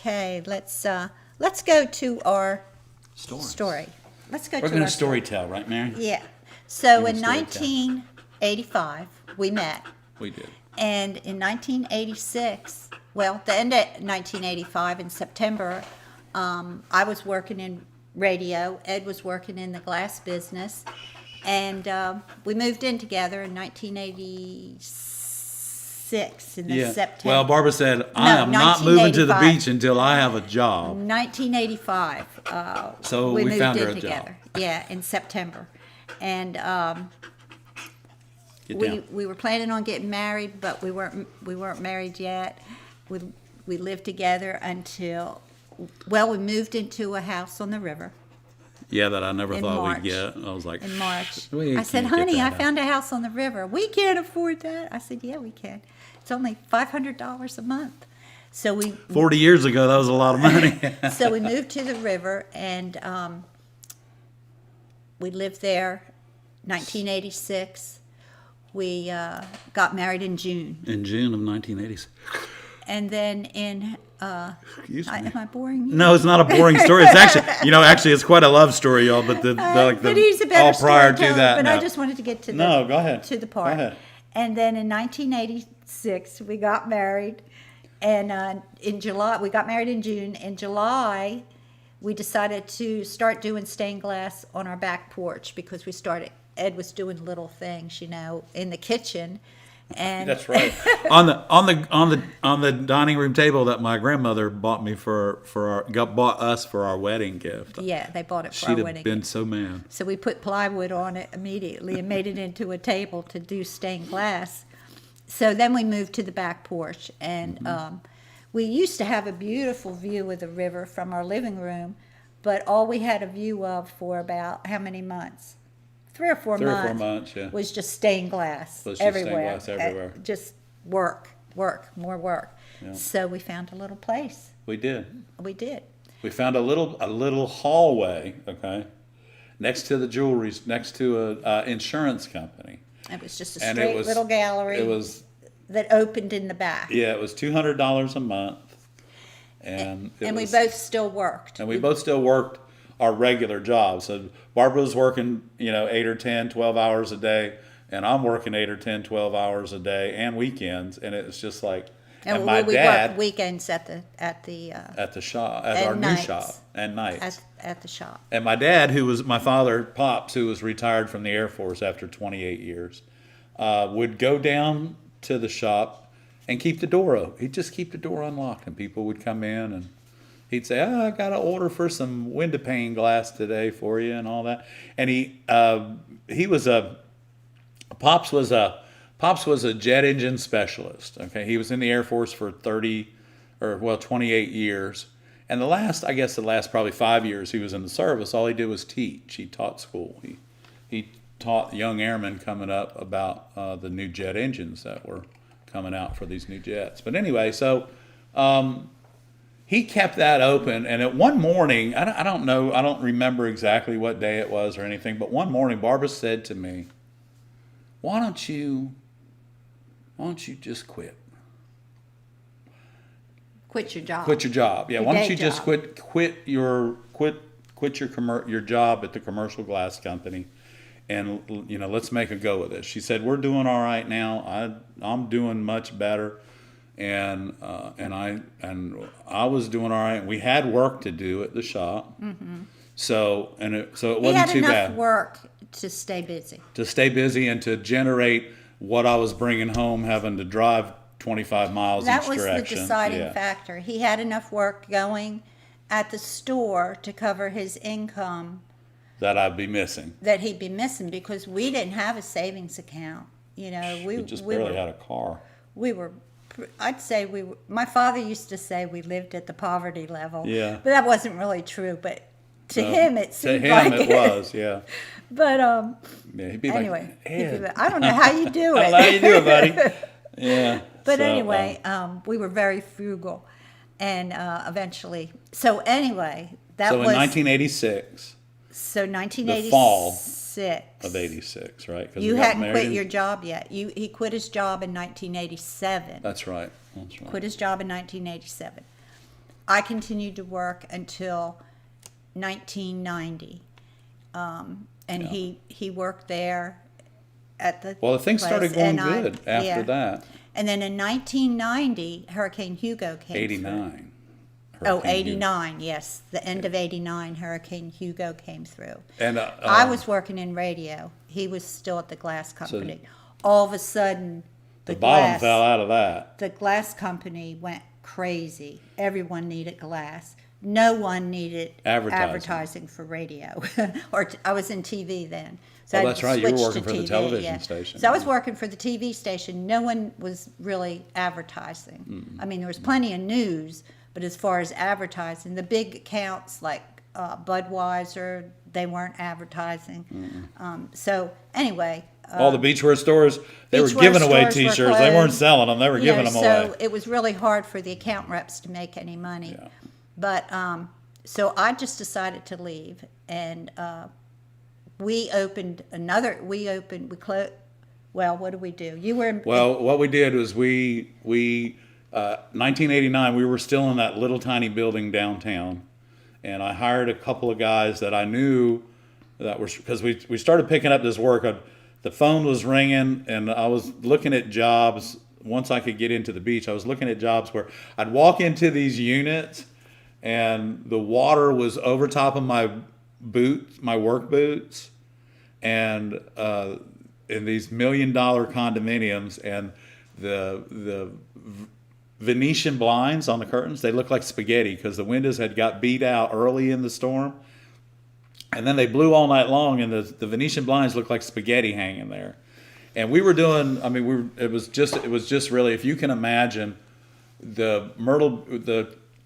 Okay, let's go to our Stories. story. Let's go We're to going our to story tell, right, Mary? Yeah. So We're in gonna story tell. 1985, we met. We did. And in 1986, well, the end of 1985 in September, I was working in radio. Ed was working in the glass business. And we moved in together in 1986 in the September. Well, Barbara said, I am not moving to the 1985. beach until I have a job. 1985. So we we moved found in her a together. Yeah, in September. And Get down. we were planning on getting married, but we weren't married yet. We lived together until, well, we moved into a house on the river Yeah, that I never in thought March. we'd get. I was like, in March. we I said, can't get honey, I that found a house on the river. We can't afford that. I said, yeah, we can. It's only $500 a month. So we 40 years ago, that was a lot of money. so we moved to the river, and we lived there. 1986. We got married in June. In June of 1986. And then in, Excuse me. am I boring you? No, it's not a boring story. It's actually, it's quite a love story, y'all. But But he's a better all prior to storyteller, that. But no. I just wanted to get to the No, go ahead. to the part. Go ahead. And then in 1986, we got married, and in July we got married in June. In July, we decided to start doing stained glass on our back porch because Ed was doing little things, in the kitchen. And That's right. on the dining room table that my grandmother bought me bought us for our wedding gift. Yeah, they bought it for She'd our have wedding. been so mad. So we put plywood on it immediately and made it into a table to do stained glass. So then we moved to the back porch, and we used to have a beautiful view of the river from our living room, but all we had a view of for about how many months? 3 or 4 months. 3 or 4 months, yeah. Was just stained glass Was just stained everywhere. glass everywhere. Just work, more work. Yeah. So we found a little place. We did. We did. We found a little hallway, okay, next to the jewelry, next to a insurance company. It was just a And straight little gallery. It was, that opened in the back. yeah, it was $200 a month, and We both still worked. we both still worked our regular jobs. So Barbara was working, 8 or 10, 12 hours a day, and I'm working 8 or 10, 12 hours a day and weekends, and it was just like, and my we dad worked weekends at the shop, at and our nights. new shop, and nights. at the shop. And my dad, who was my father, Pops, who was retired from the Air Force after 28 years, would go down to the shop and keep the door open. He'd just keep the door unlocked, and people would come in, and he'd say, I got to order for some window pane glass today for you and all that. And Pops was a jet engine specialist. Okay, he was in the Air Force for 28 years. And the last probably 5 years he was in the service, all he did was teach. He taught school. He taught young airmen coming up about the new jet engines that were coming out for these new jets. But anyway, so he kept that open. And at one morning, I don't remember exactly what day it was or anything, but one morning Barbara said to me, why don't you just quit? Quit your job. Quit your job. Yeah, Your why don't day you just job. quit your job at the commercial glass company, and let's make a go of this. She said, we're doing all right now. I'm doing much better, and I was doing all right. And we had work to do at the shop. Mm-hmm. So it wasn't too bad. He had enough work to stay busy. To stay busy and to generate what I was bringing home, having to drive 25 miles each direction. That was the deciding factor. He had enough work going at the store to cover his income that I'd be missing. That he'd be missing because we didn't have a savings account. We just barely had a car. My father used to say we lived at the poverty level. Yeah. But that wasn't really true. But to him, it seemed like it was, yeah. But yeah, he'd be anyway, like, I don't know how you do it. I don't know how you do it, buddy. Yeah. But anyway, we were very frugal, and eventually. So anyway, that was. So in 1986. So 1986. The fall of '86, right? You hadn't quit your job yet. He quit his job in 1987. That's right. Quit his job in 1987. I continued to work until 1990. And he worked there at the Well, things place, started going and I- good after yeah. that. And then in 1990, Hurricane Hugo came through. 89. Oh, Hurricane 89, yes. The end of 89, Hurricane Hugo came through. And I was working in radio. He was still at the glass company. All of a sudden, the bottom fell out of that. the glass company went crazy. Everyone needed glass. No one needed advertising for radio. I was in TV then. So I that's right. You were switched working to for the TV, television station. So I was working for the TV station. No one was really advertising. I mean, there was plenty of news, but as far as advertising, the big accounts like Budweiser, they weren't advertising. So anyway. All the beachwear stores, they were beachwear giving away stores were T-shirts. They weren't closed. selling them. They were giving them So away. it was really hard for the account reps to make any money. Yeah. But so I just decided to leave, and we closed. Well, what did we do? You were Well, what we did was we 1989, we were still in that little tiny building downtown, and I hired a couple of guys that I knew that were, because we started picking up this work. The phone was ringing, and I was looking at jobs. Once I could get into the beach, I was looking at jobs where I'd walk into these units, and the water was over top of my boots, my work boots, and in these $1 million condominiums, and the Venetian blinds on the curtains, they looked like spaghetti because the windows had got beat out early in the storm, and then they blew all night long, and the Venetian blinds looked like spaghetti hanging there. And we were doing, I mean, it was just really, if you can imagine, the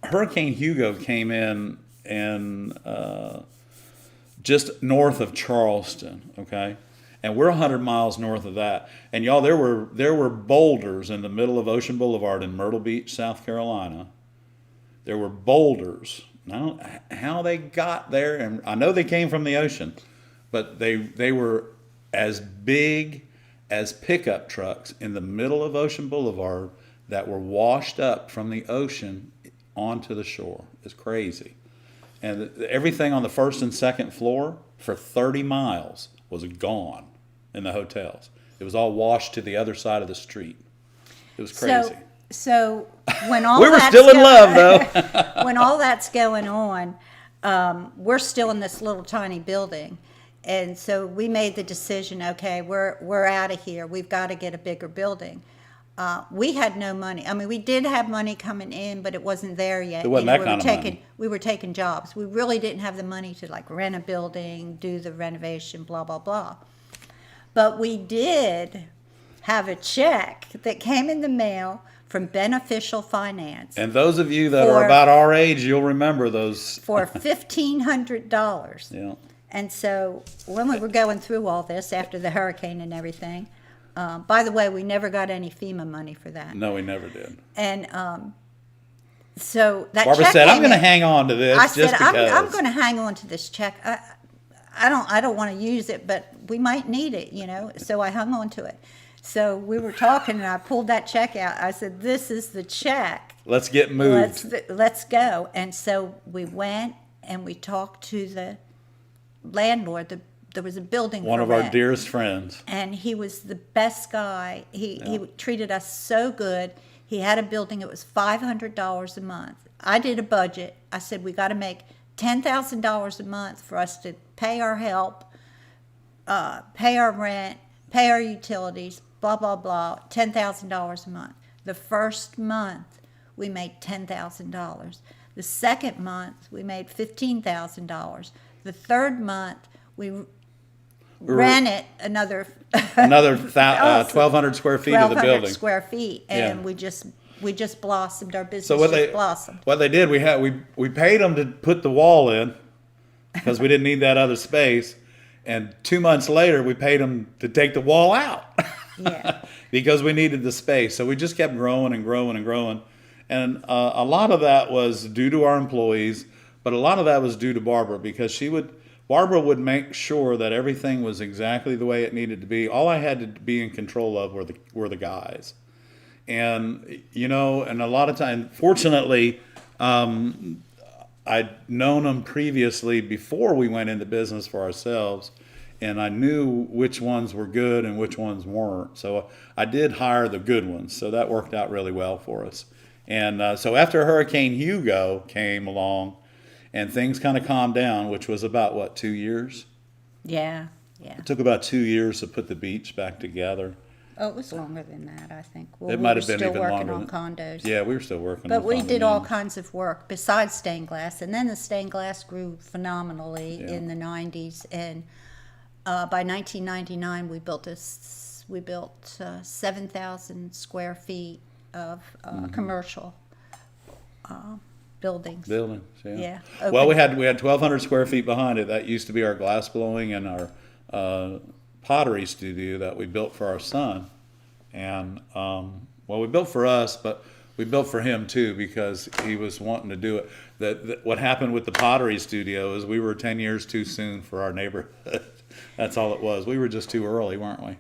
Hurricane Hugo came in and just north of Charleston, okay? And we're 100 miles north of that. And y'all, there were boulders in the middle of Ocean Boulevard in Myrtle Beach, South Carolina. There were boulders. I don't know how they got there, and I know they came from the ocean, but they were as big as pickup trucks in the middle of Ocean Boulevard that were washed up from the ocean onto the shore. It's crazy. And everything on the first and second floor for 30 miles was gone in the hotels. It was all washed to the other side of the street. It was crazy. So when all we were that's still in going- love, though. when all that's going on, we're still in this little tiny building. And so we made the decision, okay, we're out of here. We've got to get a bigger building. We had no money. I mean, we did have money coming in, but it wasn't there yet. It wasn't You know, that kind of money. We were taking jobs. We really didn't have the money to like rent a building, do the renovation, blah, blah, blah. But we did have a check that came in the mail from Beneficial Finance And those of you that are For- about our age, you'll remember those. for $1,500. Yeah. And so when we were going through all this after the hurricane and everything, by the way, we never got any FEMA money for that. No, we never did. And so that Barbara check said, "I'm came going to in. hang on to this I just said, because." I'm going to hang on to this check. I don't want to use it, but we might need it, you know. So I hung on to it. So we were talking, and I pulled that check out. I said, "This is the check. Let's get moved. Let's go." And so we went and we talked to the landlord. There was a building. One for of our rent. dearest friends. And he was the best guy. He treated us so good. He had a building. It was $500 a month. I did a budget. I said we got to make $10,000 a month for us to pay our help, pay our rent, pay our utilities, blah blah blah. $10,000 a month. The first month we made $10,000. The second month we made $15,000. The third month we rented another 1,200 square feet of the 1,200 building. square feet, and Yeah. we just blossomed. Our business So just blossomed. what they did, we paid them to put the wall in because we didn't need that other space, and 2 months later we paid them to take the wall out. Yeah. Because we needed the space. So we just kept growing and growing and growing, and a lot of that was due to our employees, but a lot of that was due to Barbara because Barbara would make sure that everything was exactly the way it needed to be. All I had to be in control of were the guys. And, you know, and a lot of time, fortunately, I'd known them previously before we went into business for ourselves, and I knew which ones were good and which ones weren't. So I did hire the good ones. So that worked out really well for us. And so after Hurricane Hugo came along and things kind of calmed down, which was about, what, 2 years? Yeah, yeah. It took about 2 years to put the beach back together. Oh, it was longer than that, I think. Well, It we might were have been still even working longer on than- condos. Yeah, we were still working But on we did all condominiums. kinds of work besides stained glass, and then the stained glass grew phenomenally Yeah. in the 90s. And by 1999, we built 7,000 square feet of commercial buildings. Buildings, yeah. Yeah, Well, open- we had 1,200 square feet behind it. That used to be our glass blowing and our pottery studio that we built for our son. And well, we built for us, but we built for him too because he was wanting to do it. What happened with the pottery studio is we were 10 years too soon for our neighborhood. That's all it was. We were just too early, weren't we?